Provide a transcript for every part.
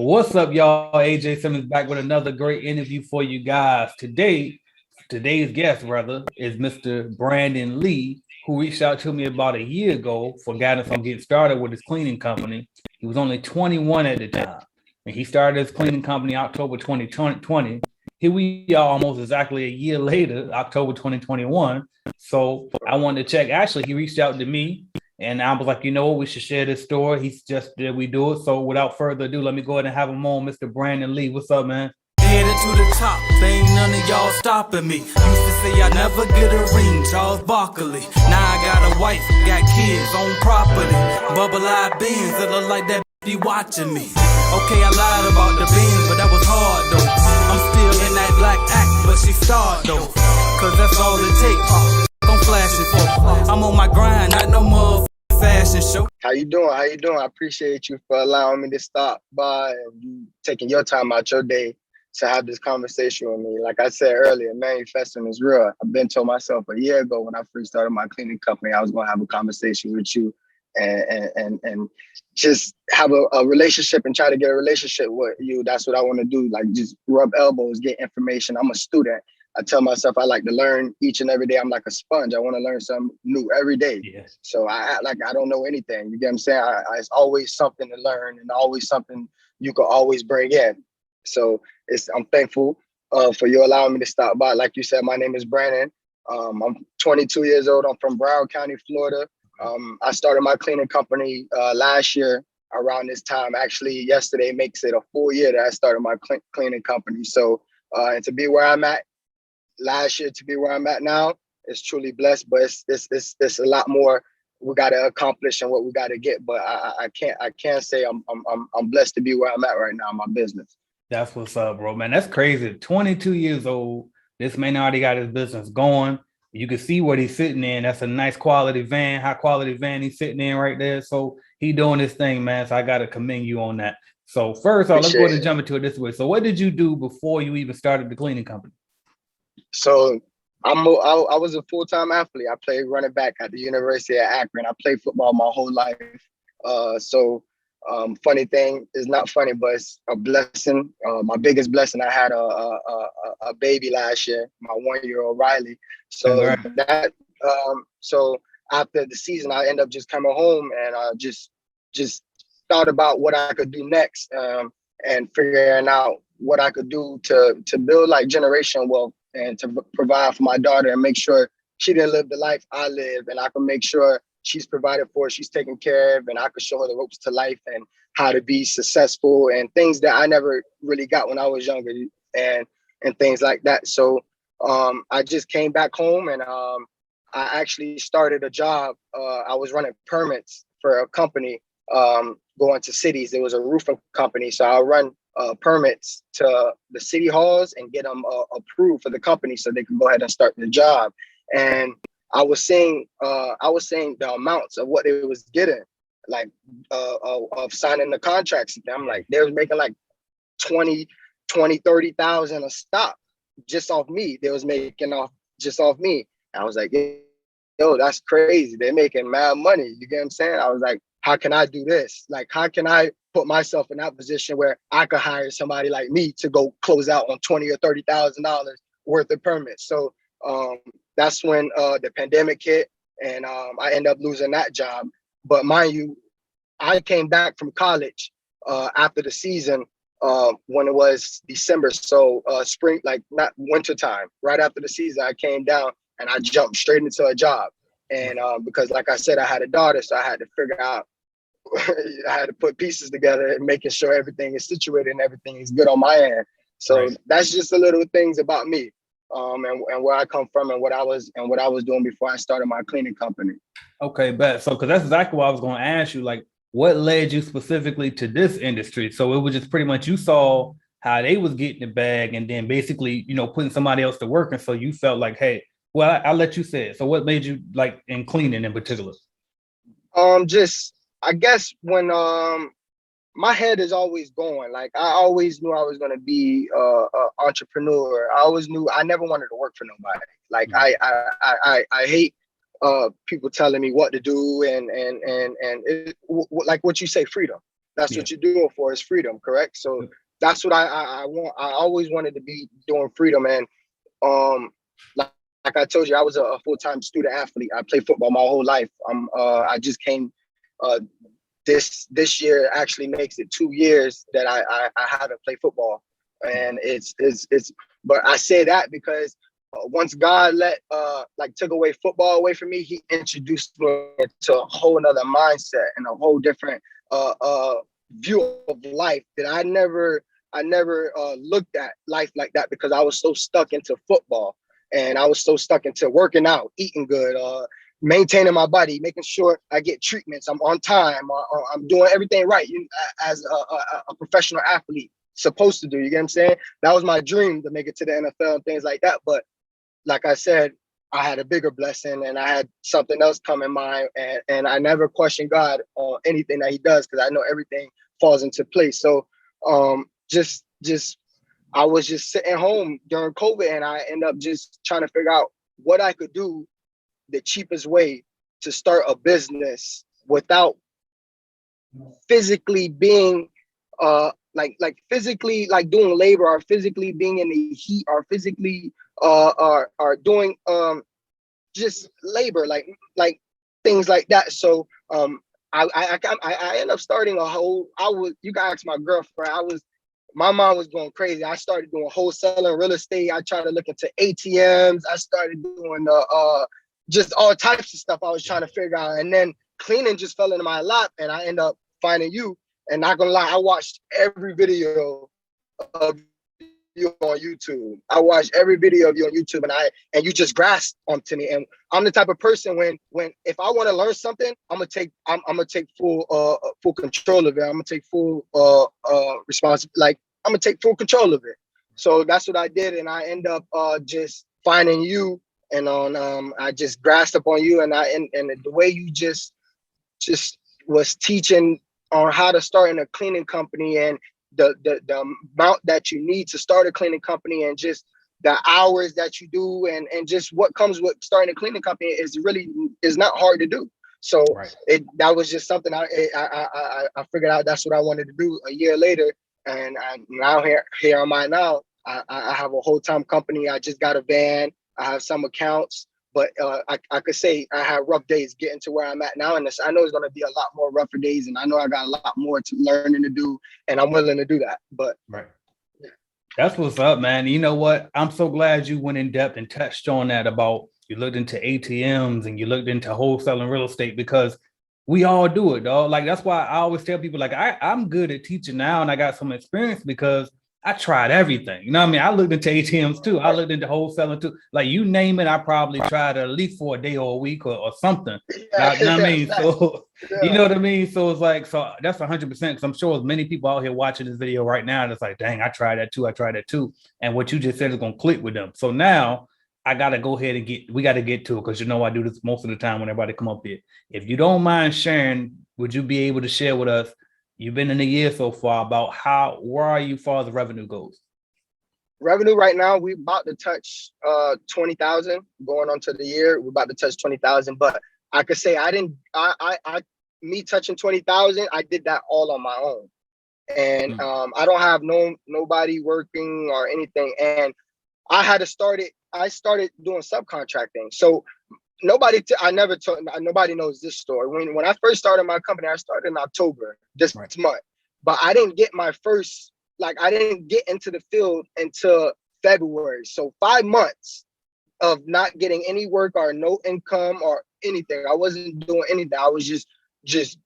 What's up, y'all? AJ Simmons back with another great interview for you guys. Today's guest, rather, is Mr. Brandon Lee, who reached out to me about a year ago for guidance on getting started with his cleaning company. He was only 21 at the time, and he started his cleaning company October 2020. Here we are almost exactly a year later, October 2021. So I wanted to check. Actually, he reached out to me and I was like, you know what, we should share this story. He suggested we do it. So without further ado, let me go ahead and have him on, Mr. Brandon Lee. What's up, man? Headed to the top, ain't none of y'all stopping me. Used to say I never get a ring, Charles Barkley. Now I got a wife, got kids, on property. Bubble-eyed beans that look like that be watching me. Okay, I lied about the beans, but that was hard though. I'm still in that black act, but she starred though. Cause that's all it takes. Don't flash it for. I'm on my grind, not no more fashion show. How you doing? How you doing? I appreciate you for allowing me to stop by and you taking your time out your day to have this conversation with me. Like I said earlier, manifesting is real. I've been told myself a year ago when I first started my cleaning company, I was going to have a conversation with you and just have a relationship and try to get a relationship with you. That's what I want to do. Like just rub elbows, get information. I'm a student. I tell myself I like to learn each and every day. I'm like a sponge. I want to learn something new every day. Yes. So I act like I don't know anything. You get what I'm saying? It's always something to learn and always something you can always bring in. So I'm thankful for you allowing me to stop by. Like you said, my name is Brandon. I'm 22 years old. I'm from Broward County, Florida. I started my cleaning company last year around this time. Actually, yesterday makes it a full year that I started my cleaning company. So and to be where I'm at last year to be where I'm at now is truly blessed. But it's a lot more we got to accomplish and what we got to get. But I can't say I'm blessed to be where I'm at right now in my business. That's what's up, bro, man. That's crazy. 22 years old. This man already got his business going. You can see what he's sitting in. That's a nice quality van, high quality van he's sitting in right there. So he doing his thing, man. So I got to commend you on that. So first off, let's go ahead and jump into it this way. So what did you do before you even started the cleaning company? So I was a full-time athlete. I played running back at the University of Akron. I played football my whole life. Funny thing is not funny, but it's a blessing. My biggest blessing, I had a baby last year, my 1-year-old Riley. So so after the season, I ended up just coming home and just thought about what I could do next and figuring out what I could do to build like generational wealth and to provide for my daughter and make sure she didn't live the life I live, and I can make sure she's provided for, she's taken care of, and I could show her the ropes to life and how to be successful and things that I never really got when I was younger and things like that. So I just came back home and I actually started a job. I was running permits for a company going to cities. It was a roofing company. So I run permits to the city halls and get them approved for the company so they can go ahead and start the job. And I was saying the amounts of what they was getting, like of signing the contracts. I'm like, they was making like 30,000 a stop just off me. They was making off just off me. And I was like, yo, that's crazy. They're making mad money. You get what I'm saying? I was like, how can I do this? Like, how can I put myself in that position where I could hire somebody like me to go close out on $20,000 or $30,000 worth of permits? So that's when the pandemic hit and I ended up losing that job. But mind you, I came back from college after the season when it was December. So spring, like not winter time, right after the season, I came down and I jumped straight into a job. And because like I said, I had a daughter, so I had to figure out, I had to put pieces together and making sure everything is situated and everything is good on my end. So That's just the little things about me. And where I come from and what I was doing before I started my cleaning company. Okay, bet. So, because that's exactly what I was going to ask you. Like, what led you specifically to this industry? So it was just pretty much you saw how they was getting the bag, and then basically, putting somebody else to work, and so you felt like, hey, well, I'll let you say it. So, what made you like in cleaning in particular? Just I guess when my head is always going. Like I always knew I was going to be a entrepreneur. I always knew I never wanted to work for nobody. Like I hate people telling me what to do and like what you say, freedom. That's what you're doing for, is freedom, correct? So that's what I want. I always wanted to be doing freedom. And like I told you, I was a full-time student athlete. I played football my whole life. I just came this year actually makes it 2 years that I haven't played football. And it's but I say that because once God took away football away from me, he introduced me to a whole nother mindset and a whole different view of life that I never looked at life like that, because I was so stuck into football, and I was so stuck into working out, eating good, maintaining my body, making sure I get treatments, I'm on time, I'm doing everything right, as a professional athlete supposed to do. You get what I'm saying? That was my dream, to make it to the NFL and things like that. But like I said, I had a bigger blessing, and I had something else come in mind, and I never question God on anything that he does, because I know everything falls into place. So I was just sitting home during COVID, and I ended up just trying to figure out what I could do the cheapest way to start a business without physically being physically doing labor, or physically being in the heat, or physically are doing just labor, like things like that. So I ended up starting a whole. You guys ask my girlfriend. My mom was going crazy. I started doing wholesaling real estate. I tried to look into ATMs. I started doing just all types of stuff I was trying to figure out. And then cleaning just fell into my lap, and I ended up finding you. And not gonna lie, I watched every video of you on YouTube. I watched every video of you on YouTube, and you just grasped onto me. And I'm the type of person when if I want to learn something, I'm gonna take full control of it. I'm gonna take full responsibility. Like, I'm gonna take full control of it. So that's what I did, and I end up just finding you, and I just grasped up on you, and the way you just was teaching on how to start in a cleaning company, and the amount that you need to start a cleaning company, and just the hours that you do, and just what comes with starting a cleaning company is not hard to do. So that was just something I figured out that's what I wanted to do a year later. And now here am I now. I have a whole-time company. I just got a van. I have some accounts. But I could say I had rough days getting to where I'm at now. And I know it's going to be a lot more rougher days. And I know I got a lot more to learn and to do. And I'm willing to do that. But that's what's up, man. You know what? I'm so glad you went in depth and touched on that about you looked into ATMs and you looked into wholesaling real estate, because we all do it, dog. Like, that's why I always tell people, like, I'm good at teaching now, and I got some experience because I tried everything. You know what I mean? I looked into ATMs too. I looked into wholesaling too. Like, you name it, I probably tried it at least for a day or a week or something. You know what I mean? So, you know what I mean? So it's like, so that's 100%. Because I'm sure there's many people out here watching this video right now that's like, dang, I tried that too. And what you just said is going to click with them. So now I got to go ahead and we got to get to it, because I do this most of the time when everybody come up here. If you don't mind sharing, would you be able to share with us, you've been in a year so far, about where are you as far as the revenue goes? Revenue right now, we about to touch 20,000 going on to the year. We're about to touch 20,000, but I could say me touching 20,000, I did that all on my own. And I don't have nobody working or anything. And I started doing subcontracting. So nobody knows this story. When I first started my company, I started in October this month, but I didn't get my first, I didn't get into the field until February. So 5 months of not getting any work or no income or anything. I wasn't doing anything. I was just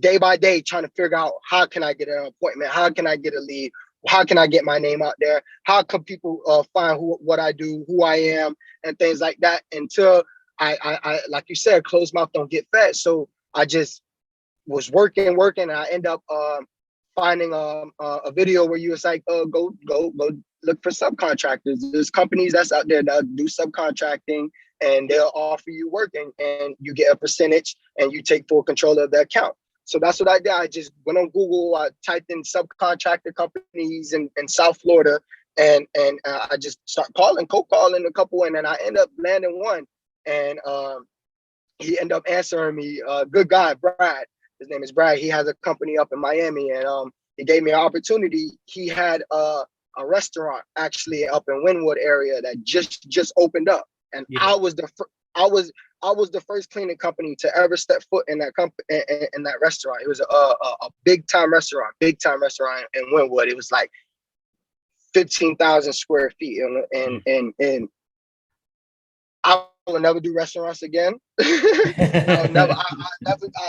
day by day trying to figure out, how can I get an appointment? How can I get a lead? How can I get my name out there? How can people find what I do, who I am, and things like that, until I like you said, closed mouth don't get fed. So I just was working, and I end up finding a video where you was like, go look for subcontractors. There's companies that's out there that do subcontracting, and they'll offer you work, and you get a percentage, and you take full control of the account. So that's what I did. I just went on Google, I typed in subcontractor companies in South Florida, and I just start cold calling a couple, and then I end up landing one. And he ended up answering me, good guy, Brad. His name is Brad. He has a company up in Miami, and he gave me an opportunity. He had a restaurant actually up in Wynwood area that just opened up, and I was the first cleaning company to ever step foot in that in that restaurant. It was a big time restaurant in Wynwood. It was like 15,000 square feet, and I will never do restaurants again. I'll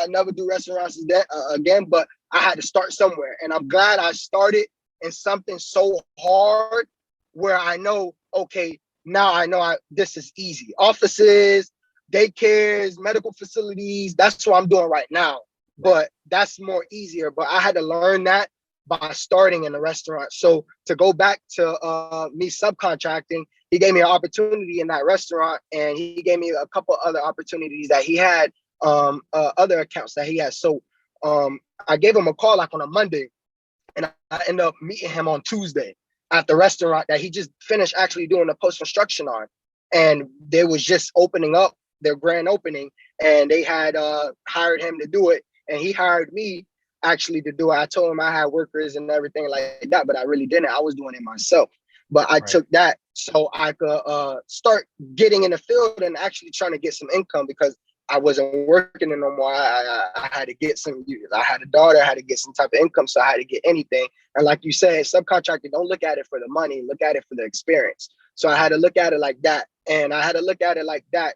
never do restaurants again. But I had to start somewhere, and I'm glad I started in something so hard where I know, okay, now I know this is easy. Offices, daycares, medical facilities. That's what I'm doing right now. But that's more easier. But I had to learn that by starting in the restaurant. So to go back to me subcontracting, he gave me an opportunity in that restaurant, and he gave me a couple other opportunities that he had, other accounts that he had. So I gave him a call like on a Monday, and I ended up meeting him on Tuesday at the restaurant that he just finished actually doing the post-construction on. And they was just opening up their grand opening, and they had hired him to do it, and he hired me actually to do it. I told him I had workers and everything like that, but I really didn't. I was doing it myself. But I took that so I could start getting in the field and actually trying to get some income, because I wasn't working no more. I had to get some, I had a daughter, I had to get some type of income, so I had to get anything. And like you said, subcontracting, don't look at it for the money, look at it for the experience. So I had to look at it like that. And I had to look at it like that.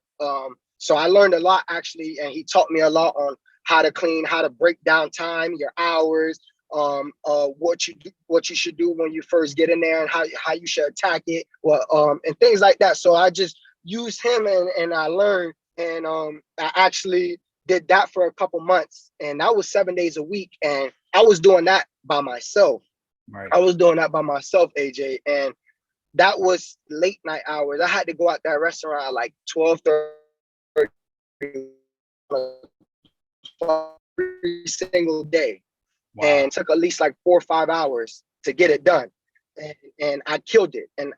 So I learned a lot actually, and he taught me a lot on how to clean, how to break down time, your hours, what you should do when you first get in there, and how you should attack it, and things like that. So I just used him, and I learned, and I actually did that for a couple months, and that was 7 days a week, and I was doing that by myself. Right. I was doing that by myself, AJ, and that was late night hours. I had to go out that restaurant at like 12:30 every single day. Wow. And it took at least like 4 or 5 hours to get it done. And I killed it. And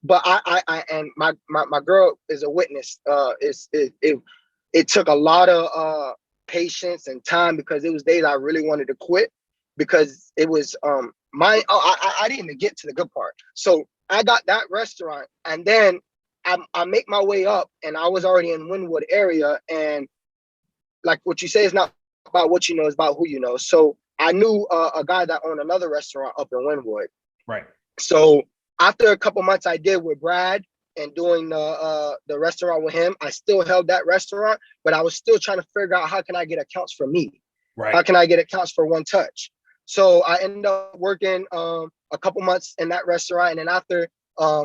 my girl is a witness. It took a lot of patience and time, because it was days I really wanted to quit, because it was I didn't even get to the good part. So I got that restaurant, and then I make my way up, and I was already in Wynwood area, and like what you say is not about what you know, it's about who you know. So I knew a guy that owned another restaurant up in Wynwood. Right. So after a couple months I did with Brad and doing the restaurant with him, I still held that restaurant, but I was still trying to figure out how can I get accounts for me? Right. How can I get accounts for One Touch? So I ended up working a couple months in that restaurant, and then after I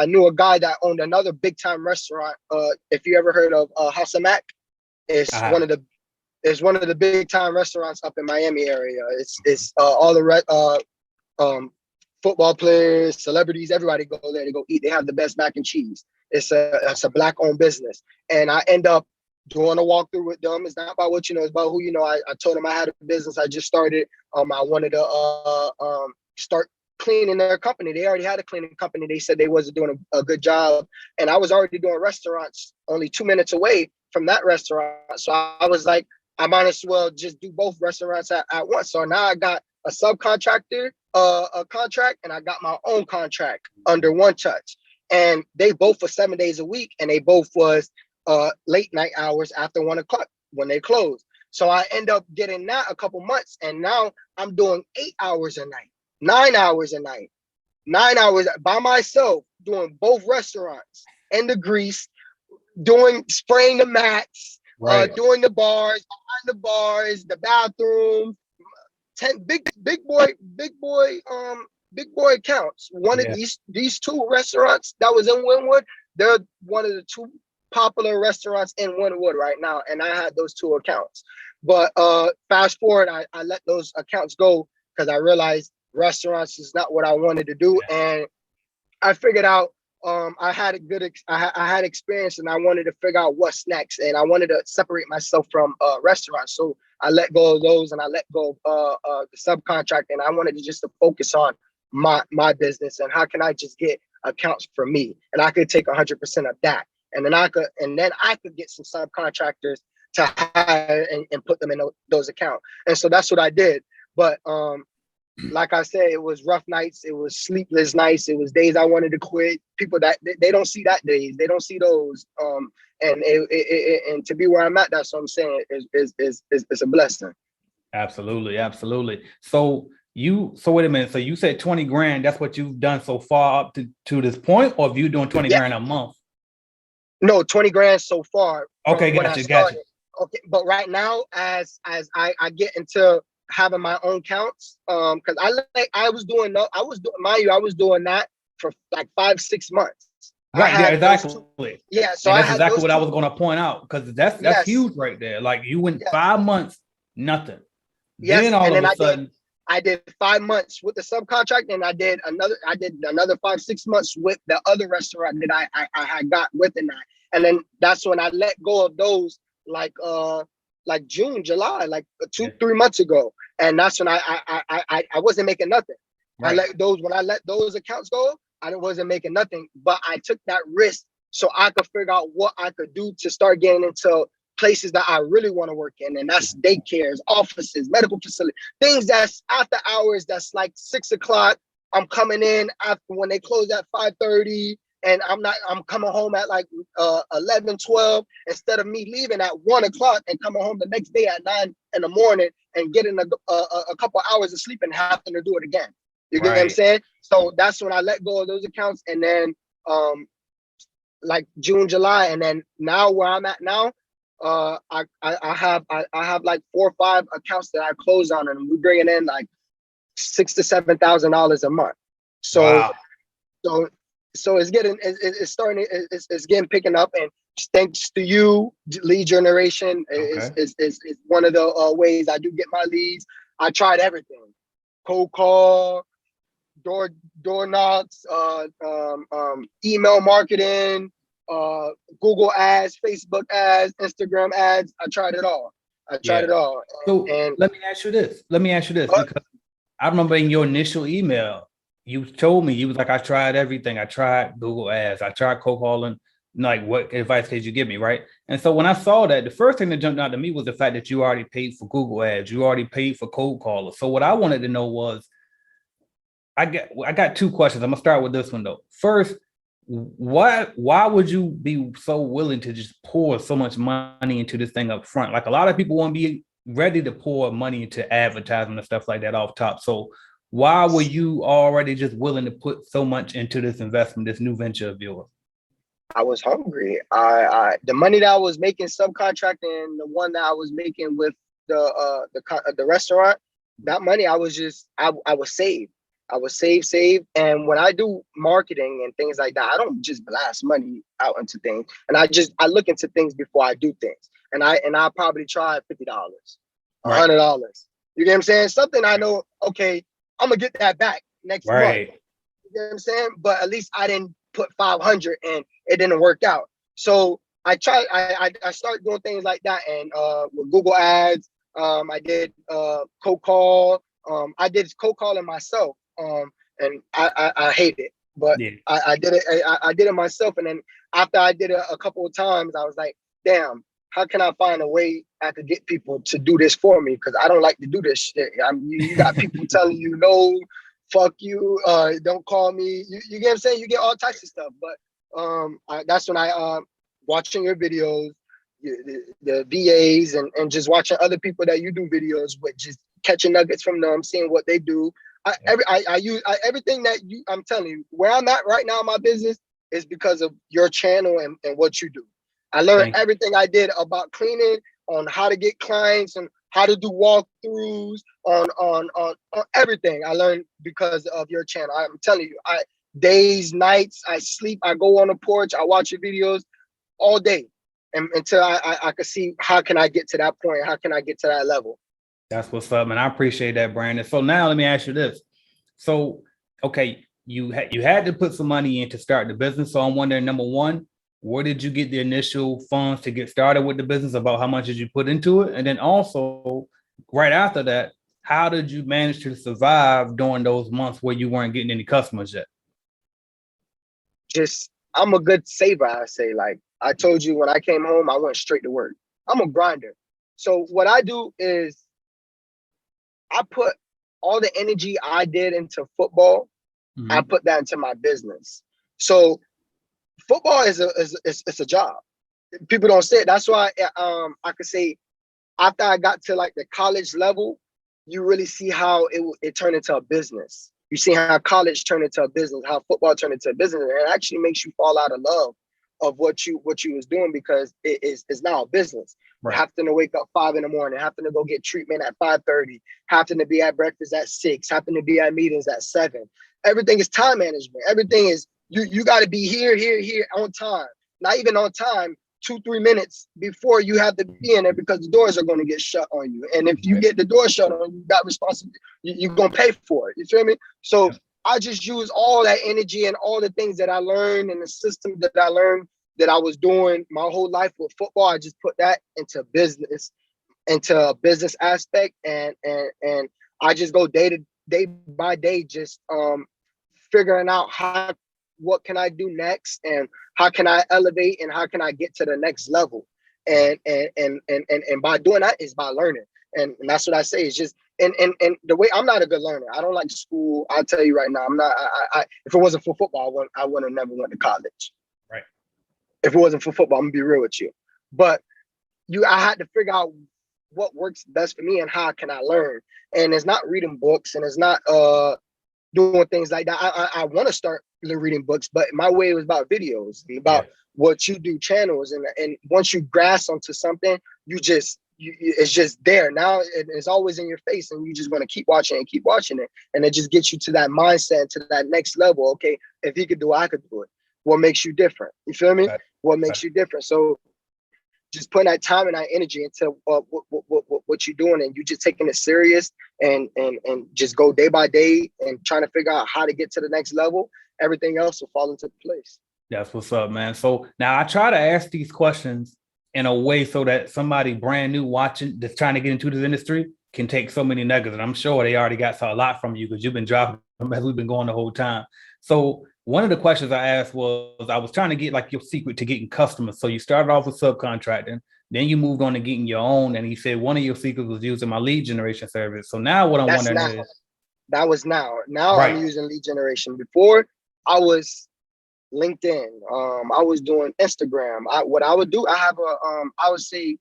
knew a guy that owned another big time restaurant. If you ever heard of House of Mac, it's one of the big time restaurants up in Miami area. It's all the football players, celebrities, everybody go there to go eat. They have the best mac and cheese. It's a black owned business, and I end up doing a walkthrough with them. It's not about what you know, it's about who you know. I told them I had a business I just started. I wanted to start cleaning their company. They already had a cleaning company. They said they wasn't doing a good job, and I was already doing restaurants only 2 minutes away from that restaurant. So I was like, I might as well just do both restaurants at once. So now I got a subcontractor a contract, and I got my own contract under One Touch, and they both were 7 days a week, and they both was late night hours after 1 o'clock when they closed. So I end up getting that a couple months, and now I'm doing 8 hours a night, 9 hours a night, 9 hours by myself, doing both restaurants and the grease, spraying the mats, right, doing the bars, behind the bars, the bathroom, 10 big boy accounts. One of these two restaurants that was in Wynwood, they're one of the two popular restaurants in Wynwood right now, and I had those two accounts. But fast forward, I let those accounts go because I realized restaurants is not what I wanted to do, and I figured out I had experience, and I wanted to figure out what's next, and I wanted to separate myself from restaurants. So I let go of those, and I let go of the subcontract, and I wanted to just to focus on my business and how can I just get accounts for me, and I could take 100% of that, and then I could get some subcontractors to hire and put them in those accounts. And so that's what I did. But like I said, it was rough nights. It was sleepless nights. It was days I wanted to quit. People that they don't see that days. They don't see those. And to be where I'm at, that's what I'm saying is a blessing. Absolutely, absolutely. So wait a minute. So you said 20 grand. That's what you've done so far up to this point, or if you're doing 20 grand a month? No, 20 grand so far. Okay, gotcha. Okay, but right now, as I get into having my own counts, because I was doing that for like 5-6 months. Right, yeah, exactly. Yeah, so that's exactly what I was going to point out, because that's huge right there. Like you went 5 months, nothing. Yes, then all of a sudden, I did 5 months with the subcontract, and I did another 5-6 months with the other restaurant that I had got within that. And then that's when I let go of those, like June, July, like 2-3 months ago. And that's when I wasn't making nothing. Right. When I let those accounts go, I wasn't making nothing. But I took that risk so I could figure out what I could do to start getting into places that I really want to work in. And that's daycares, offices, medical facilities, things that's after hours, that's like 6 o'clock. I'm coming in after when they close at 5:30. And I'm coming home at like 11, 12, instead of me leaving at 1 o'clock and coming home the next day at 9 in the morning and getting a couple hours of sleep and having to do it again. You get what I'm saying? So that's when I let go of those accounts. And then like June, July, and then now where I'm at now, I have like 4 or 5 accounts that I close on, and we're bringing in like $6,000 to $7,000 a month. So it's getting picking up, and thanks to you, lead generation is one of the ways I do get my leads. I tried everything: cold call, door knocks, email marketing, Google ads, Facebook ads, Instagram ads. I tried it all. So let me ask you this, because I remember in your initial email, you told me, you was like, I tried everything. I tried Google ads. I tried cold calling. Like, what advice could you give me, right? And so when I saw that, the first thing that jumped out to me was the fact that you already paid for Google ads. You already paid for cold callers. So what I wanted to know was, I got 2 questions. I'm gonna start with this one though. First, why would you be so willing to just pour so much money into this thing up front? Like, a lot of people won't be ready to pour money into advertising and stuff like that off top. So why were you already just willing to put so much into this investment, this new venture of yours? I was hungry. The money that I was making subcontracting, and the one that I was making with the restaurant, that money I was save. I was save. And when I do marketing and things like that, I don't just blast money out into things. And I look into things before I do things. And I probably try $50, $100. You get what I'm saying? Something I know, okay, I'm gonna get that back next month. You get what I'm saying? But at least I didn't put 500 and it didn't work out. So I started doing things like that. And with Google ads, I did cold call. I did cold calling myself. And I hate it, but I did it. I did it myself. And then after I did it a couple of times, I was like, damn, how can I find a way I could get people to do this for me? Because I don't like to do this shit. You got people telling you, no, fuck you, don't call me. You get what I'm saying? You get all types of stuff. But that's when I watching your videos, the VAs, and just watching other people that you do videos with, just catching nuggets from them, seeing what they do. I use everything that I'm telling you, where I'm at right now in my business is because of your channel and what you do. I learned everything I did about cleaning, on how to get clients, and how to do walkthroughs, on everything. I learned because of your channel. I'm telling you, days, nights, I sleep, I go on the porch, I watch your videos all day, and until I could see how can I get to that point, how can I get to that level. That's what's up, and I appreciate that, Brandon. So now let me ask you this. So, okay, you had to put some money in to start the business. So I'm wondering, number one, where did you get the initial funds to get started with the business? About how much did you put into it? And then also, right after that, how did you manage to survive during those months where you weren't getting any customers yet? I'm a good saver, I say. Like I told you, when I came home, I went straight to work. I'm a grinder. So what I do is I put all the energy I did into football, I put that into my business. So football is a job. People don't say it. That's why I could say after I got to like the college level, you really see how it turned into a business. You see how college turned into a business, how football turned into a business, and it actually makes you fall out of love of what you was doing because it's now a business. Right. Having to wake up 5 a.m, having to go get treatment at 5:30, having to be at breakfast at 6, having to be at meetings at 7. Everything is time management. Everything is you got to be here on time. Not even on time, 2-3 minutes before you have to be in there because the doors are going to get shut on you. And if you get the door shut on you, you got responsibility. You're going to pay for it. You feel me? So I just use all that energy and all the things that I learned and the system that I learned that I was doing my whole life with football. I just put that into business, into a business aspect. And I just go day by day, just figuring out what can I do next and how can I elevate and how can I get to the next level. And by doing that is by learning. And that's what I say. It's just, and the way I'm not a good learner. I don't like school. I'll tell you right now, I'm not, if it wasn't for football, I would have never went to college. Right. If it wasn't for football, I'm gonna be real with you. But I had to figure out what works best for me and how can I learn. And it's not reading books and it's not doing things like that. I want to start reading books, but my way was about videos, about what you do, channels, and once you grasp onto something, it's just there. Now it's always in your face, and you just want to keep watching it, and it just gets you to that mindset, to that next level. Okay, if he could do it, I could do it. What makes you different? You feel me? What makes you different? So just putting that time and that energy into what you're doing, and you just taking it serious and just go day by day and trying to figure out how to get to the next level. Everything else will fall into place. That's what's up, man. So now I try to ask these questions in a way so that somebody brand new watching that's trying to get into this industry can take so many nuggets. And I'm sure they already got a lot from you because you've been dropping them as we've been going the whole time. So one of the questions I asked was, I was trying to get like your secret to getting customers. So you started off with subcontracting, then you moved on to getting your own. And he said one of your secrets was using my lead generation service. So now what I'm wondering is. That was now. Now right. I'm using lead generation. Before I was LinkedIn. I was doing Instagram. What I would do, I have I would say,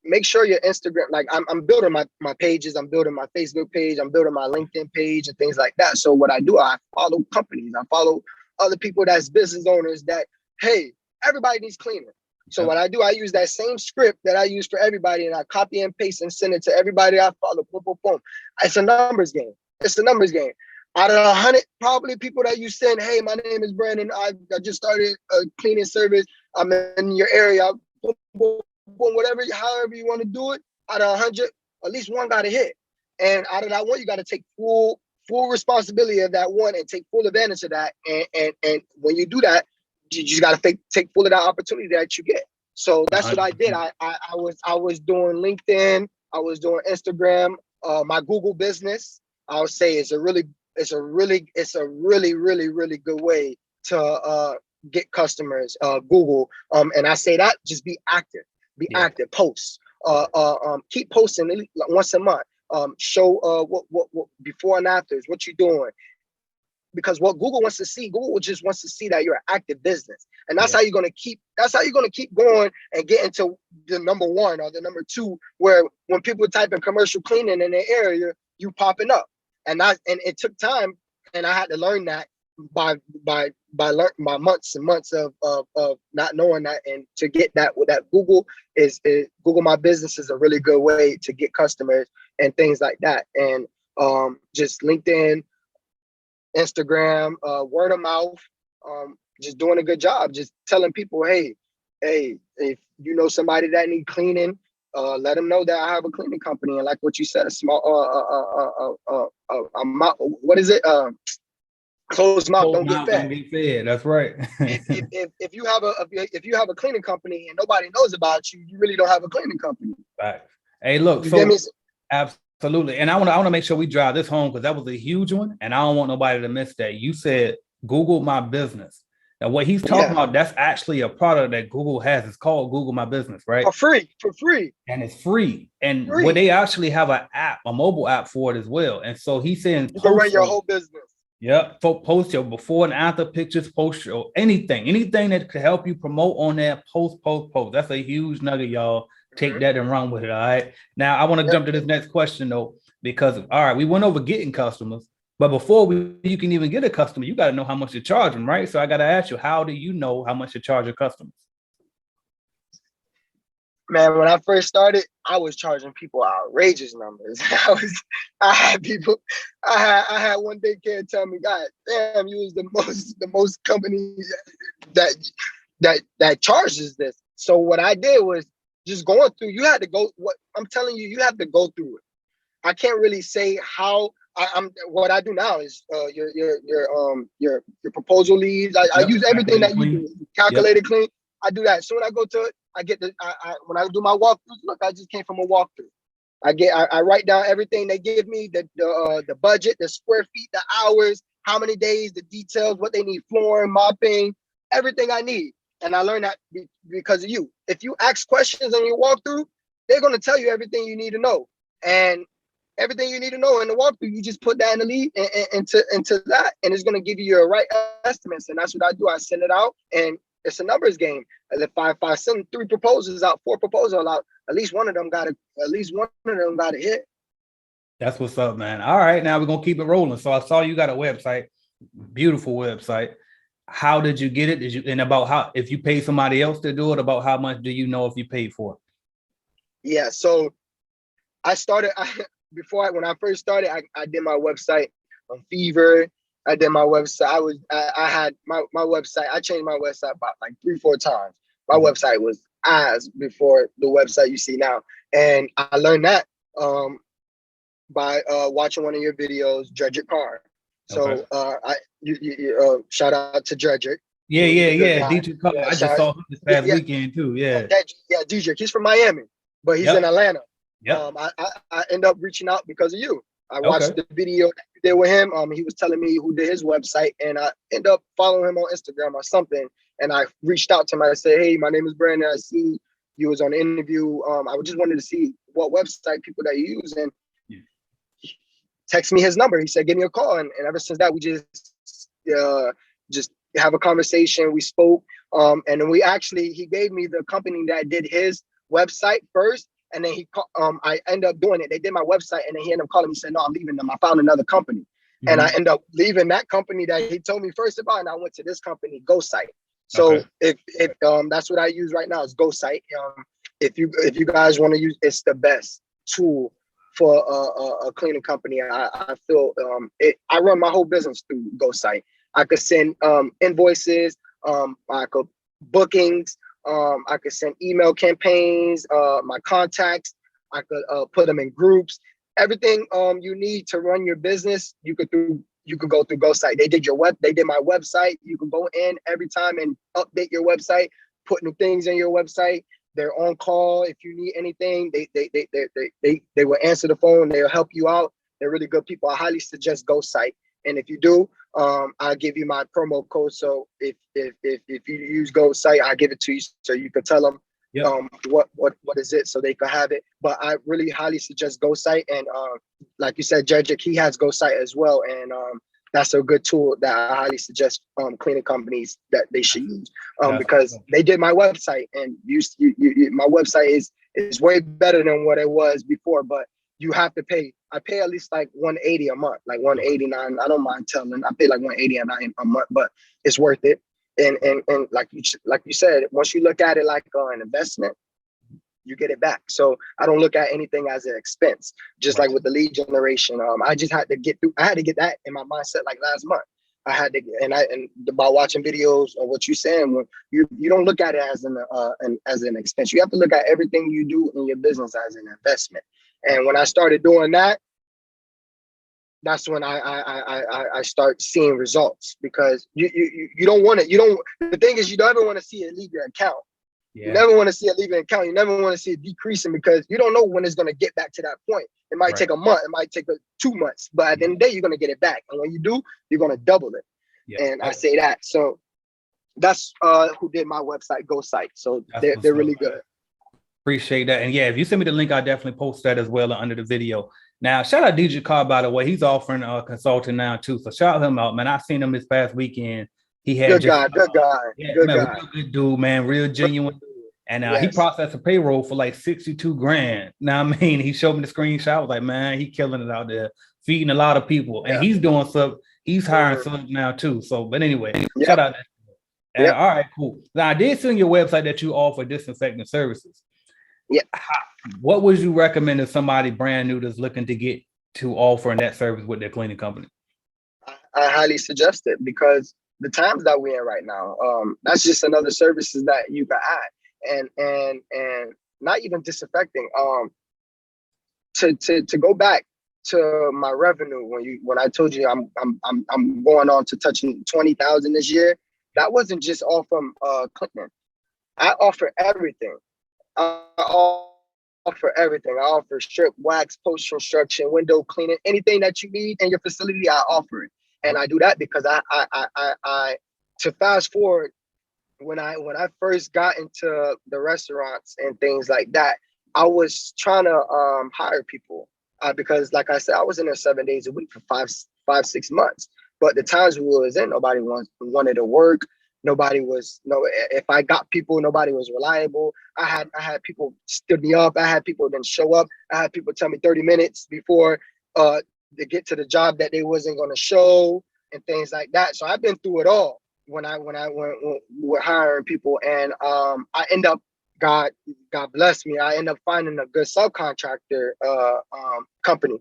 make sure your Instagram, like I'm building my pages, I'm building my Facebook page, I'm building my LinkedIn page and things like that. So what I do, I follow companies, I follow other people that's business owners that, hey, everybody needs cleaning. So what I do, I use that same script that I use for everybody and I copy and paste and send it to everybody I follow. Boom, boom, boom. It's a numbers game. It's a numbers game. Out of 100 probably people that you send, hey, my name is Brandon. I just started a cleaning service. I'm in your area. Boom, boom, boom, however you want to do it. Out of 100, at least one got to hit. And out of that one, you got to take full responsibility of that one and take full advantage of that. And when you do that, you just got to take full of that opportunity that you get. So that's what I did. I was doing LinkedIn. I was doing Instagram. My Google business, I would say, it's a really good way to get customers. Google, and I say that just be active, active, post, keep posting once a month. Show what before and afters, what you're doing. Because what Google wants to see, Google just wants to see that you're an active business, and that's how you're gonna keep. That's how you're gonna keep going and get into the number 1 or the number 2, where when people type in commercial cleaning in their area, you popping up. And it took time, and I had to learn that by months and months of not knowing that, and to get that with that Google Google My Business is a really good way to get customers and things like that, and just LinkedIn, Instagram, word of mouth, just doing a good job, just telling people, hey, if you know somebody that need cleaning, let them know that I have a cleaning company. And like what you said, a small, what is it? Closed mouth don't get fed. Don't get fed. That's right. if you have a cleaning company and nobody knows about you, you really don't have a cleaning company. Right. Hey, look. So absolutely, and I want to make sure we drive this home because that was a huge one, and I don't want nobody to miss that. You said Google My Business. Now, what he's talking about, that's actually a product that Google has. It's called Google My Business, right? For free. And it's free. And what they actually have an app, a mobile app for it as well. And so he's saying, you can run your whole business. Yeah, post your before and after pictures, post your anything that could help you promote on that post. That's a huge nugget, y'all. Take that and run with it. All right. Now I want to jump to this next question though, because all right, we went over getting customers, but before you can even get a customer, you got to know how much to charge them, right? So I got to ask you, how do you know how much to charge your customers? Man, when I first started, I was charging people outrageous numbers. I had one daycare tell me, God damn, you was the most company that charges this. So what I did was just going through. You had to go. What I'm telling you, you have to go through it. I can't really say how. What I do now is your proposal leads. I use everything that you do. Calculated clean. I do that. So when I go to it, I get when I do my walkthroughs, look, I just came from a walkthrough. I write down everything they give me, the budget, the square feet, the hours, how many days, the details, what they need, flooring, mopping, everything I need. And I learned that because of you. If you ask questions on your walkthrough, they're going to tell you everything you need to know. And everything you need to know in the walkthrough, you just put that in the lead into that, and it's going to give you your right estimates. And that's what I do. I send it out, and it's a numbers game. If I send 3 proposals out, 4 proposals out, at least one of them got to hit. That's what's up, man. All right, now we're gonna keep it rolling. So I saw you got a website, beautiful website. How did you get it? And about how, if you pay somebody else to do it, about how much do you know if you paid for it? Yeah, so I started when I first started, I did my website on Fever. I did my website. I had my website. I changed my website about like 3-4 times. My website was as before the website you see now. And I learned that by watching one of your videos, Dredrick Carr. So shout out to Dredrick. Yeah. Dredrick Carr. I just saw him this past weekend too. Yeah, Dredrick. He's from Miami, but he's in Atlanta. Yeah. I end up reaching out because of you. I watched the video that you did with him. He was telling me who did his website, and I end up following him on Instagram or something. And I reached out to him. I said, "Hey, my name is Brandon. I see you was on the interview. I just wanted to see what website people that you use." And text me his number. He said, "Give me a call." And ever since that, we just have a conversation. We spoke, and then he gave me the company that did his website first. And then I end up doing it. They did my website, and then he ended up calling me, saying, "No, I'm leaving them. I found another company." Mm-hmm. And I end up leaving that company that he told me first about, and I went to this company, GoSite. So if that's what I use right now is GoSite. If you guys want to use, it's the best tool for a cleaning company. I feel I run my whole business through GoSite. I could send invoices, I could bookings. I could send email campaigns, my contacts. I could put them in groups. Everything you need to run your business, you could go through GoSite. They did my website. You can go in every time and update your website, put new things in your website. They're on call if you need anything. They will answer the phone. They'll help you out. They're really good people. I highly suggest GoSite. And if you do, I'll give you my promo code. So if you use GoSite, I'll give it to you so you can tell them what is it so they can have it. But I really highly suggest GoSite. And like you said, Dredrick, he has GoSite as well. And that's a good tool that I highly suggest cleaning companies that they should use because they did my website, and my website is way better than what it was before. But you have to pay. I pay at least like $180 a month, like $189. I don't mind telling. I pay like $189 a month, but it's worth it. And like you said, once you look at it like an investment, you get it back. So I don't look at anything as an expense. Just like with the lead generation, I just had to get through. I had to get that in my mindset like last month. I had to, and by watching videos of what you're saying, when you don't look at it as an expense. You have to look at everything you do in your business as an investment. And when I started doing that, that's when I start seeing results, because you don't want it. The thing is, you don't ever want to see it leave your account. Yeah. You never want to see it leave your account. You never want to see it decreasing, because you don't know when it's going to get back to that point. It might take a month. It might take 2 months. But at the end of the day, you're going to get it back. And when you do, you're going to double it. Yeah. And I say that. So That's who did my website, Go Site. So they're really good. Appreciate that. And yeah, if you send me the link, I'll definitely post that as well under the video. Now, shout out DJ Carr, by the way. He's offering consulting now too. So shout him out, man. I seen him this past weekend. He had good guy. Yeah, Good man, guy. real good dude, man, real genuine. And he processed a payroll for like 62 grand. Now, I mean, he showed me the screenshot. I was like, man, he killing it out there, feeding a lot of people. And he's doing he's hiring subs now too. So, but anyway, shout out. All right, cool. Now, I did see on your website that you offer disinfecting services. Yeah. What would you recommend to somebody brand new that's looking to get to offering that service with their cleaning company? I highly suggest it, because the times that we're in right now, that's just another services that you can add, and not even disinfecting. To go back to my revenue when I told you I'm going on to touching 20,000 this year, that wasn't just all from cleaning. I offer everything. I offer everything. I offer strip, wax, post construction, window cleaning, anything that you need in your facility, I offer it. And I do that because I to fast forward, when I first got into the restaurants and things like that, I was trying to hire people because, like I said, I was in there 7 days a week for five, 6 months. But the times we was in, nobody wanted to work. Nobody was, if I got people, nobody was reliable. I had people stood me up. I had people didn't show up. I had people tell me 30 minutes before to get to the job that they wasn't going to show and things like that. So I've been through it all when we're hiring people, and I end up, God bless me, I end up finding a good subcontractor company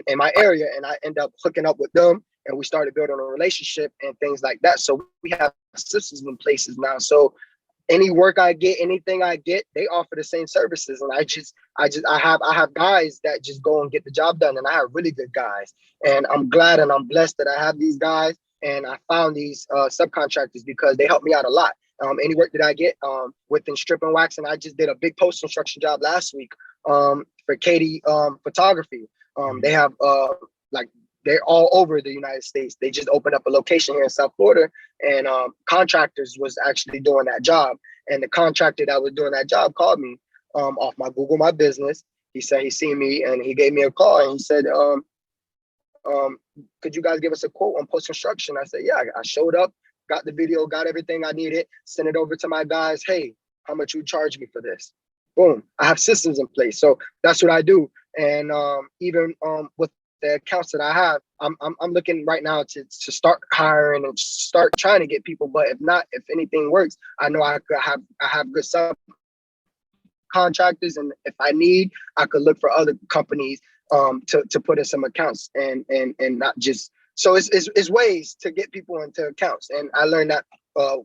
in my area, and I end up hooking up with them. And we started building a relationship and things like that. So we have systems in places now. So any work I get, anything I get, they offer the same services. And I have guys that just go and get the job done. And I have really good guys. And I'm glad and I'm blessed that I have these guys. And I found these subcontractors because they help me out a lot. Any work that I get within strip and wax. And I just did a big post construction job last week for Katie Photography. They have they're all over the United States. They just opened up a location here in South Florida, and contractors was actually doing that job. And the contractor that was doing that job called me off my Google My Business. He said he seen me and he gave me a call, and he said, could you guys give us a quote on post-construction? I said, yeah. I showed up, got the video, got everything I needed, sent it over to my guys. Hey, how much you charge me for this? Boom. I have systems in place. So that's what I do. And even with the accounts that I have, I'm looking right now to start hiring and start trying to get people. But if anything works, I know I have good subcontractors, and if I need, I could look for other companies to put in some accounts and not just. So it's ways to get people into accounts, and I learned that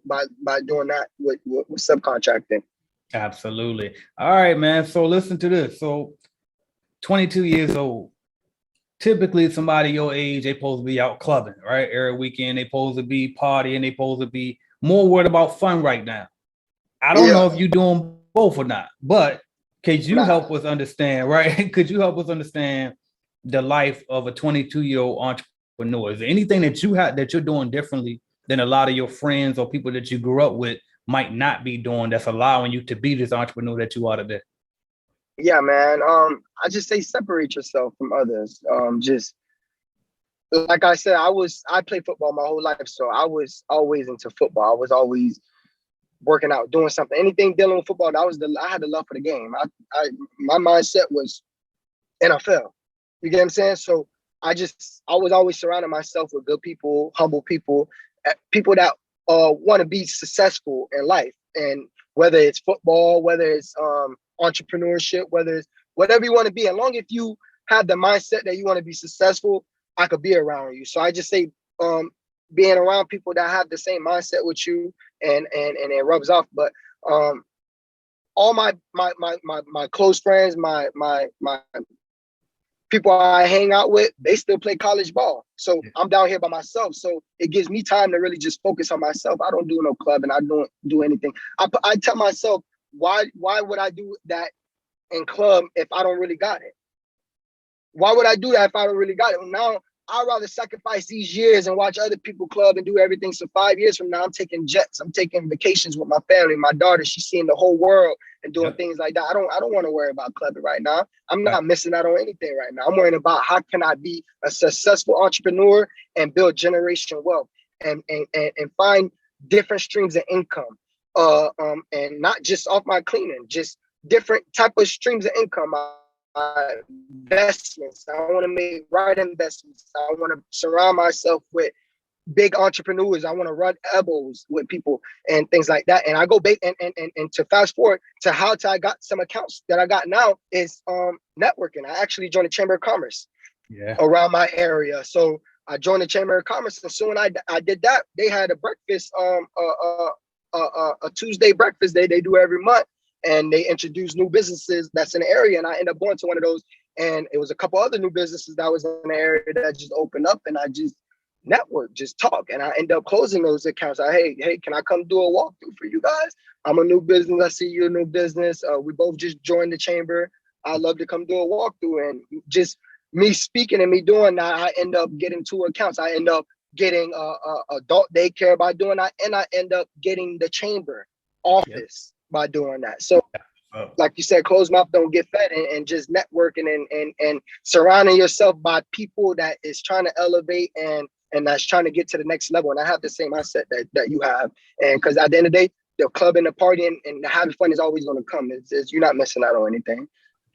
by doing that with subcontracting. Absolutely. All right, man. So listen to this. So 22 years old. Typically, somebody your age, they supposed to be out clubbing, right? Every weekend, they supposed to be partying, they supposed to be more worried about fun right now. I don't know if you're doing both or not, but could you help us understand, right? Could you help us understand the life of a 22-year-old entrepreneur? Is there anything that you're doing differently than a lot of your friends or people that you grew up with might not be doing that's allowing you to be this entrepreneur that you are today? Yeah, man. I just say separate yourself from others. Just like I said, I played football my whole life, so I was always into football. I was always working out, doing something, anything dealing with football. I had the love for the game. My mindset was NFL. You get what I'm saying? So I was always surrounding myself with good people, humble people, people that want to be successful in life, and whether it's football, whether it's entrepreneurship, whether it's whatever you want to be, as long as you have the mindset that you want to be successful, I could be around you. So I just say being around people that have the same mindset with you, and it rubs off. But all my close friends, my people I hang out with, they still play college ball. So I'm down here by myself. So it gives me time to really just focus on myself. I don't do no club, and I don't do anything. I tell myself, why would I do that in club if I don't really got it? Why would I do that if I don't really got it? Now I'd rather sacrifice these years and watch other people club and do everything. So 5 years from now, I'm taking jets. I'm taking vacations with my family. My daughter, she's seeing the whole world and doing things like that. I don't want to worry about clubbing right now. I'm not missing out on anything right now. I'm worrying about how can I be a successful entrepreneur and build generational wealth and find different streams of income. And not just off my cleaning, just different type of streams of income. Investments. I want to make right investments. I want to surround myself with big entrepreneurs. I want to run elbows with people and things like that. And I go back and to fast forward to how I got some accounts that I got now is networking. I actually joined the Chamber of Commerce around my area. So I joined the Chamber of Commerce, and soon I did that. They had a breakfast, a Tuesday breakfast they do every month. And they introduced new businesses that's in the area. And I ended up going to one of those. And it was a couple other new businesses that was in the area that just opened up. And I just network, just talk. And I ended up closing those accounts. Hey, can I come do a walkthrough for you guys? I'm a new business. I see you're a new business. We both just joined the chamber. I'd love to come do a walkthrough. And just me speaking and me doing that, I end up getting 2 accounts. I end up getting adult daycare by doing that. And I end up getting the chamber office by doing that. So like you said, closed mouth don't get fed, and just networking and surrounding yourself by people that is trying to elevate and that's trying to get to the next level. And I have the same mindset that you have. And because at the end of the day, the club and the party and having fun is always going to come. You're not missing out on anything.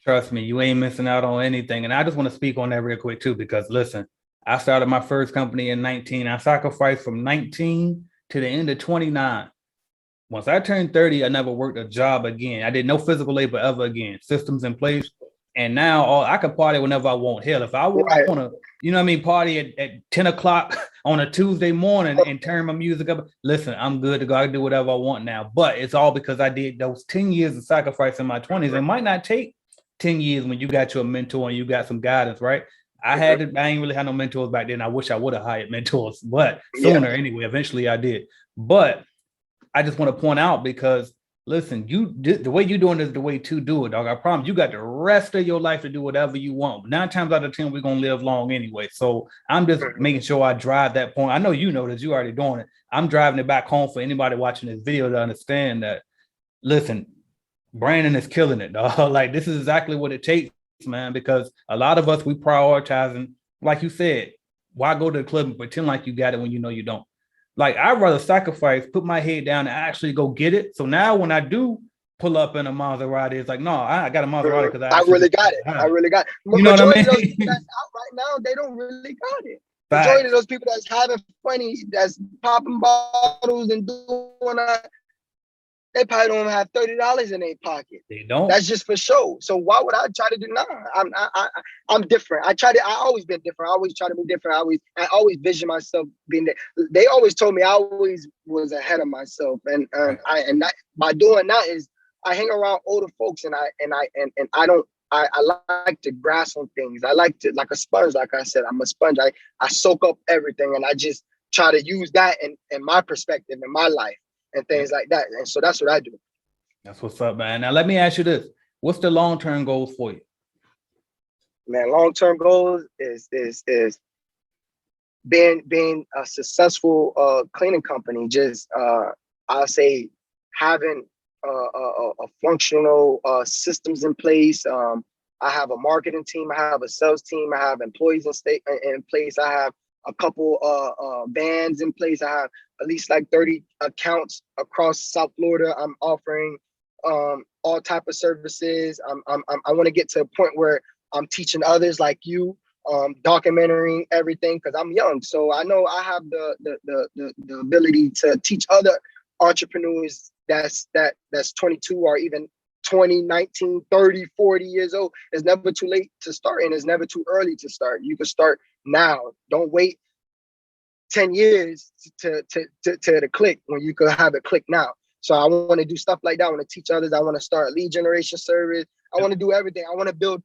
Trust me, you ain't missing out on anything. And I just want to speak on that real quick too, because listen, I started my first company in 19. I sacrificed from 19 to the end of 29. Once I turned 30, I never worked a job again. I did no physical labor ever again. Systems in place. And now I can party whenever I want. Hell, if I want to, you know what I mean, party at 10 o'clock on a Tuesday morning and turn my music up. Listen, I'm good to go. I can do whatever I want now. But it's all because I did those 10 years of sacrifice in my 20s. It might not take 10 years when you got your mentor and you got some guidance, right? I ain't really had no mentors back then. I wish I would have hired mentors, but sooner anyway. Eventually I did. But I just want to point out, because listen, the way you're doing is the way to do it, dog. I promise you got the rest of your life to do whatever you want. 9 times out of 10, we're going to live long anyway. So I'm just making sure I drive that point. I know you know that you already doing it. I'm driving it back home for anybody watching this video to understand that, listen, Brandon is killing it, dog. Like, this is exactly what it takes, man, because a lot of us, we prioritizing, like you said, why go to the club and pretend like you got it when you know you don't? Like, I'd rather sacrifice, put my head down and actually go get it. So now when I do pull up in a Maserati, it's like, no, I got a Maserati because I really got it. I really got it. You know what I mean? Those people that's out right now, they don't really got it. Majority of those people that's having funny, that's popping bottles and doing that, they probably don't have $30 in their pocket. They don't. That's just for show. So why would I try to do? Nah, I'm different. I always been different. I always try to be different. I always vision myself being there. They always told me I always was ahead of myself, and that, by doing that is I hang around older folks, and I like to grasp on things. I like to, like a sponge. Like I said, I'm a sponge. I soak up everything, and I just try to use that in my perspective in my life. And things like that. And so that's what I do. That's what's up, man. Now, let me ask you this. What's the long-term goals for you? Man, long-term goals is being a successful cleaning company. Just, I'll say, having a functional systems in place. I have a marketing team. I have a sales team. I have employees in place. I have a couple bands in place. I have at least like 30 accounts across South Florida. I'm offering all type of services. I want to get to a point where I'm teaching others like you, documenting everything, because I'm young. So I know I have the ability to teach other entrepreneurs that's 22 or even 20, 19, 30, 40 years old. It's never too late to start, and it's never too early to start. You can start now. Don't wait 10 years to the click when you could have it click now. So I want to do stuff like that. I want to teach others. I want to start a lead generation service. I want to do everything. I want to build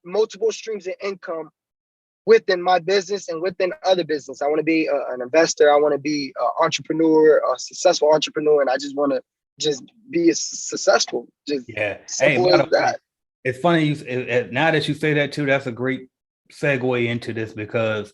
multiple streams of income within my business and within other business. I want to be an investor. I want to be an entrepreneur, a successful entrepreneur, and I just want to just be successful. Just simple as that. It's funny now that you say that too. That's a great segue into this, because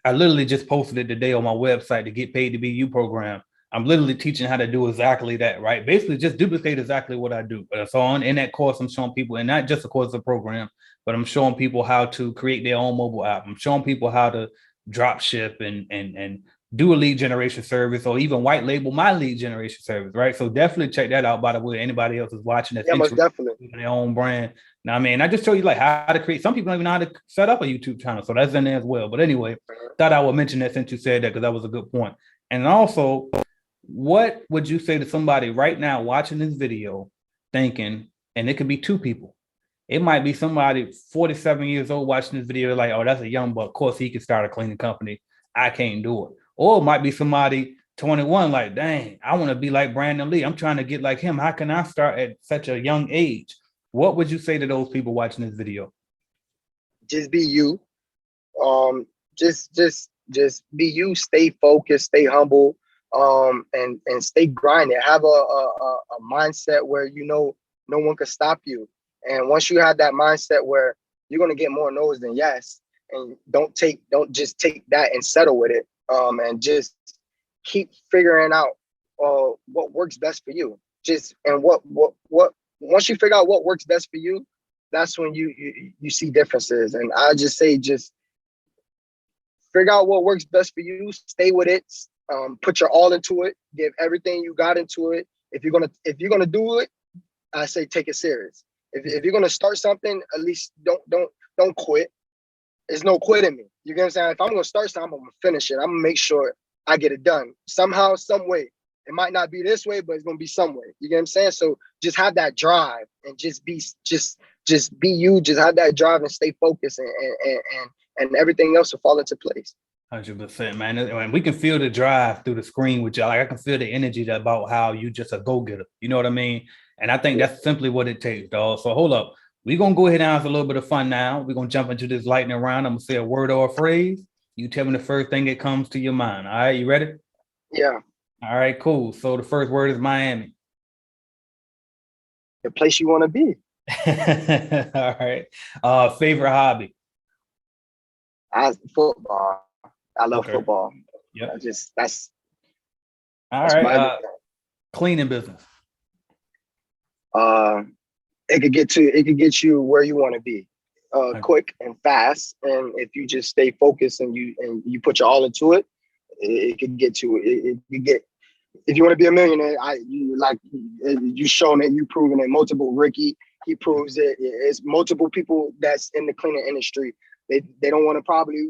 I literally just posted it today on my website, to Get Paid to Be You program. I'm literally teaching how to do exactly that, right? Basically, just duplicate exactly what I do. But so in that course, I'm showing people, and not just of course the program, but I'm showing people how to create their own mobile app. I'm showing people how to drop ship and do a lead generation service, or even white label my lead generation service, right? So definitely check that out. By the way, anybody else is watching that's Yeah, most definitely. in their own brand. Now, I mean, I just show you like how to create. Some people don't even know how to set up a YouTube channel, so that's in there as well. But anyway, thought I would mention that since you said that, because that was a good point. And also, what would you say to somebody right now watching this video, thinking, and it could be two people. It might be somebody 47 years old watching this video, like, oh, that's a young buck. Of course, he can start a cleaning company. I can't do it. Or it might be somebody 21, like, dang, I want to be like Brandon Lee. I'm trying to get like him. How can I start at such a young age? What would you say to those people watching this video? Just be you. Just be you. Stay focused. Stay humble. And stay grinding. Have a mindset where you know no one can stop you. And once you have that mindset where you're gonna get more no's than yes, and don't just take that and settle with it. And just keep figuring out what works best for you. What once you figure out what works best for you, that's when you see differences. And I just say, just figure out what works best for you, stay with it, put your all into it, give everything you got into it. If you're gonna do it, I say take it serious. If you're gonna start something, at least don't quit. There's no quitting me. You get what I'm saying? If I'm gonna start something, I'm gonna finish it. I'm gonna make sure I get it done somehow, some way. It might not be this way, but it's gonna be some way. You get what I'm saying? So just have that drive and just be you. Just have that drive and stay focused, and everything else will fall into place. 100%, man. And we can feel the drive through the screen with you. Like, I can feel the energy about how you just a go-getter. You know what I mean? And I think that's simply what it takes, dog. So hold up. We're going to go ahead and have a little bit of fun now. We're going to jump into this lightning round. I'm going to say a word or a phrase. You tell me the first thing that comes to your mind. All right, you ready? Yeah. All right, cool. So the first word is Miami. The place you want to be. All right. Favorite hobby? Football. I love football. Yeah. That's all right. Cleaning business. It could get you where you want to be, quick and fast. And if you just stay focused and you put your all into it, it could get you. If you want to be a millionaire, you shown it, you proven it. Multiple Ricky, he proves it. It's multiple people that's in the cleaning industry. They don't want to probably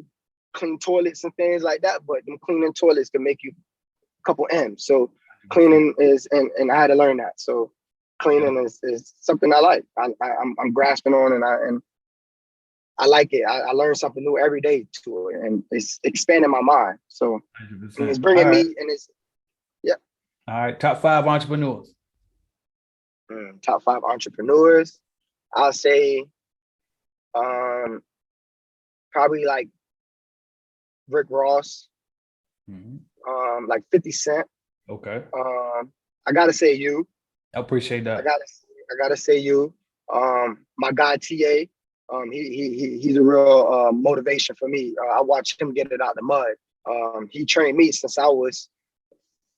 clean toilets and things like that, but them cleaning toilets can make you a couple M's. So cleaning is, and I had to learn that. So cleaning is something I like. I'm grasping on, and I like it. I learn something new every day to it, and it's expanding my mind. So it's bringing me, and it's All right, top 5 entrepreneurs. Top 5 entrepreneurs. I'll say, probably like Rick Ross, like 50 Cent. Okay. I gotta say you. I appreciate that. I gotta say you. My guy TA. He's a real motivation for me. I watched him get it out the mud. He trained me since I was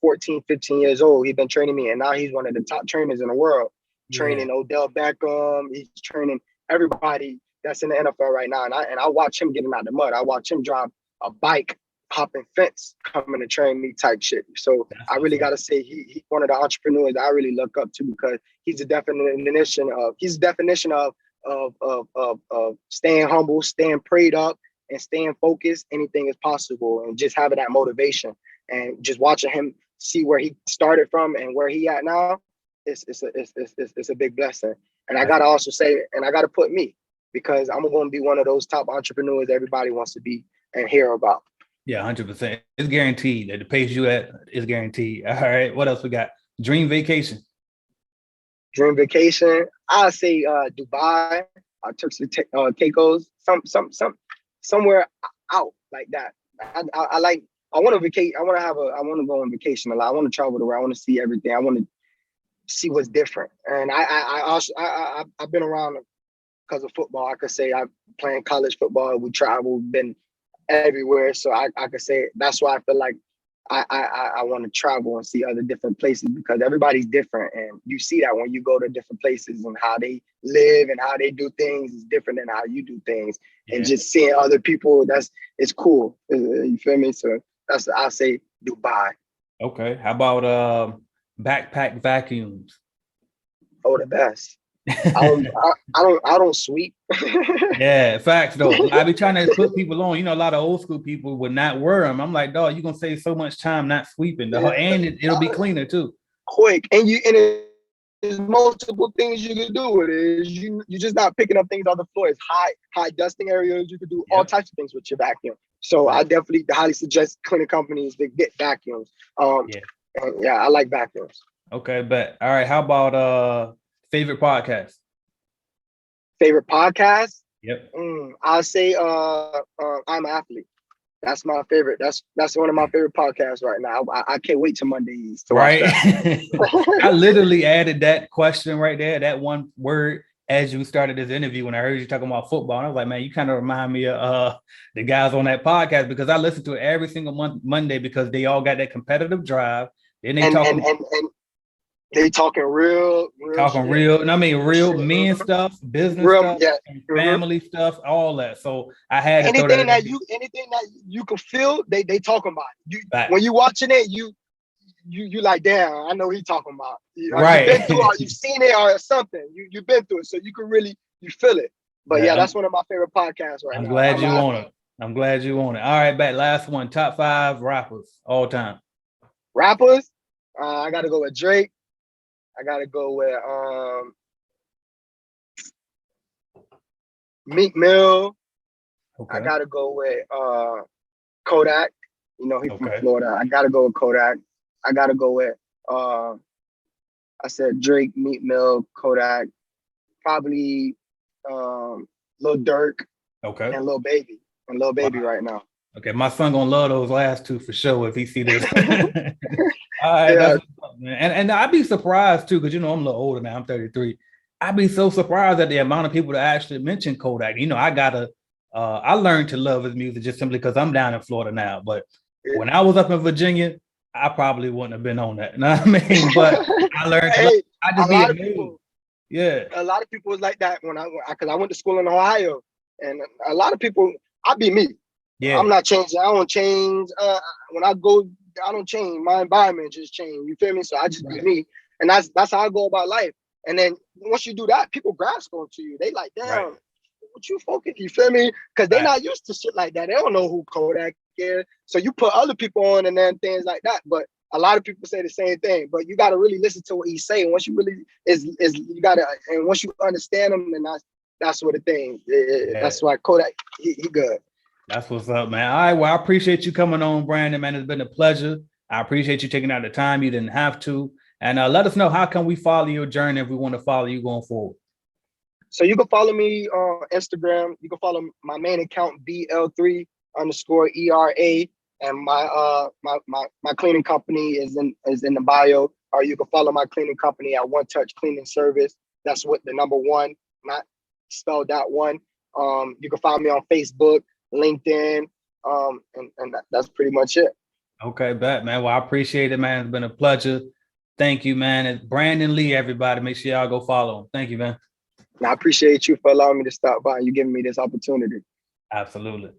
14, 15 years old. He's been training me, and now he's one of the top trainers in the world. Training Odell Beckham. He's training everybody that's in the NFL right now. And I watch him getting out the mud. I watch him drive a bike, hopping fence, coming to train me type shit. So I really got to say he's one of the entrepreneurs I really look up to, because he's the definition of staying humble, staying prayed up, and staying focused. Anything is possible, and just having that motivation, and just watching him see where he started from and where he at now. It's a big blessing. And I gotta also say, and I gotta put me, because I'm gonna be one of those top entrepreneurs everybody wants to be and hear about. Yeah, 100%. It's guaranteed that the pace you at is guaranteed. All right, what else we got? Dream vacation. Dream vacation. I'll say Dubai, Turks and Caicos, somewhere out like that. I want to vacate. I want to go on vacation a lot. I want to travel the world. I want to see everything. I want to see what's different. And I've been around because of football. I could say I've playing college football. We traveled, been everywhere. So I could say that's why I feel like I want to travel and see other different places, because everybody's different, and you see that when you go to different places and how they live and how they do things is different than how you do things. And just seeing other people, it's cool. You feel me? So I'll say Dubai. Okay. How about backpack vacuums? Oh, the best. I don't sweep. Yeah, facts though. I be trying to put people on. You know, a lot of old school people would not wear them. I'm like, dog, you're gonna save so much time not sweeping. And it'll be cleaner too. Quick. And there's multiple things you can do with it. You're just not picking up things on the floor. It's high dusting areas. You can do all types of things with your vacuum. So I definitely highly suggest cleaning companies to get vacuums. And I like vacuums. Okay, but all right. How about favorite podcast? Favorite podcast? Yep. I'll say I'm an Athlete. That's my favorite. That's one of my favorite podcasts right now. I can't wait till Mondays to watch that. I literally added that question right there, that one word, as you started this interview when I heard you talking about football. And I was like, man, you kind of remind me of the guys on that podcast, because I listen to it every single Monday, because they all got that competitive drive. Then they and they talking real real, and I mean real men stuff, business stuff, family stuff, all that. So I had to anything that you can feel, they talking about. When you watching it, you like, damn, I know he talking about. Right. You've been through it, you've seen it or something. You've been through it, so you can really feel it. But that's one of my favorite podcasts right now. I'm glad you on it. I'm glad you on it. All right, back last one. Top 5 rappers all time. Rappers, I gotta go with Drake. I gotta go with Meek Mill. Okay. I gotta go with Kodak. You know, he's from Florida. I gotta go with Kodak. I gotta go with I said Drake, Meek Mill, Kodak, probably Lil Durk, and Lil Baby. And Lil Baby right now. Okay, my son gonna love those last two for sure if he see this. All right, that's what's up, man. And I'd be surprised too, because I'm a little older now. I'm 33. I'd be so surprised at the amount of people that actually mention Kodak. I learned to love his music just simply because I'm down in Florida now. But when I was up in Virginia, I probably wouldn't have been on that. You know what I mean? But I learned. I just be amazed. Yeah, a lot of people was like that because I went to school in Ohio, and a lot of people, I be me. Yeah, I'm not changing. I don't change. When I go, I don't change. My environment just change. You feel me? So I just be me, and that's how I go about life. And then once you do that, people grasp onto you. They like, damn, what you focus? You feel me? Because they're not used to shit like that. They don't know who Kodak is. So you put other people on and then things like that. But a lot of people say the same thing. But you got to really listen to what he's saying. Once you really you gotta, and once you understand him, then that's what the thing. That's why Kodak he good. That's what's up, man. All right, well, I appreciate you coming on, Brandon, man. It's been a pleasure. I appreciate you taking out the time. You didn't have to. And let us know, how can we follow your journey if we want to follow you going forward? So you can follow me on Instagram. You can follow my main account, BL3_ERA. And my cleaning company is in the bio. Or you can follow my cleaning company at One Touch Cleaning Service. That's what the number one, not spelled out one. You can find me on Facebook, LinkedIn, and that's pretty much it. Okay, bet, man. Well, I appreciate it, man. It's been a pleasure. Thank you, man. It's Brandon Lee, everybody. Make sure y'all go follow him. Thank you, man. I appreciate you for allowing me to stop by and you giving me this opportunity. Absolutely.